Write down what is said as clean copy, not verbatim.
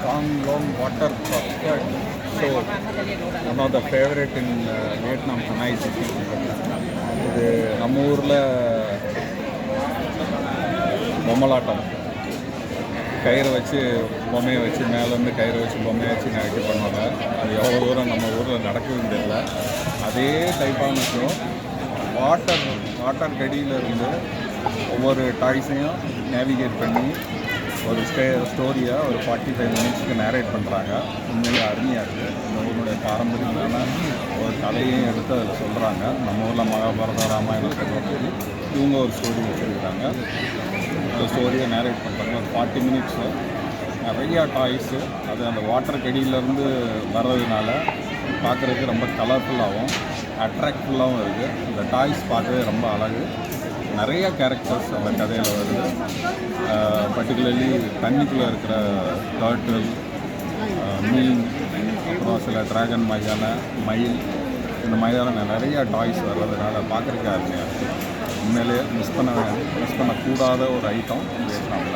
Konglong water custard. So one of the favorite in Vietnam, Hanoi city. இது நம்ம ஊரில் பொம்மலாட்டம் கயிறை வச்சு பொம்மையை வச்சு மேலேருந்து கயிறை வச்சு பொம்மையை வச்சு நகைக்க பண்ணுவாங்க. அது எவ்வளோ தூரம் நம்ம ஊரில் நடக்குதுன்னு தெரியல. அதே டைப்பான ஷோ வாட்டர் கடியிலிருந்து ஒவ்வொரு டாய்ஸையும் நேவிகேட் பண்ணி ஒரு ஸ்டோரியை ஒரு 45 மினிட்ஸ்க்கு நேரேட் பண்ணுறாங்க. உண்மையிலே அருமையாக இருக்குது. இந்த ஊருடைய பாரம்பரியமான ஒரு கதையையும் எடுத்து அதில் சொல்கிறாங்க. நம்ம ஊரில் மகாபாரத ராமாயணம் சொல்கிற மாதிரி இவங்க ஒரு ஸ்டோரி வச்சுருக்காங்க. அந்த ஸ்டோரியை நேரேட் பண்ணுறாங்க. ஒரு 40 மினிட்ஸு நிறையா டாய்ஸு அது அந்த வாட்டர் கடியிலேருந்து வர்றதுனால பார்க்குறதுக்கு ரொம்ப கலர்ஃபுல்லாகவும் அட்ராக்டிவ்லாகவும் இருக்குது. இந்த டாய்ஸ் பார்க்கவே ரொம்ப அழகு. நிறைய கேரக்டர்ஸ் அந்த கதையில் வருது. பர்டிகுலர்லி தண்ணிக்குள்ளே இருக்கிற டர்ட்டில், மீன், அப்புறம் சில ட்ராகன் மாதிரியான மயில், இந்த மாதிரியான நிறையா டாய்ஸ் வர்றதுனால பார்க்குறதுக்கு அருமையாக இருக்குது. உண்மையிலே மிஸ் பண்ணக்கூடாத ஒரு ஐட்டம் வியட்நாமில்.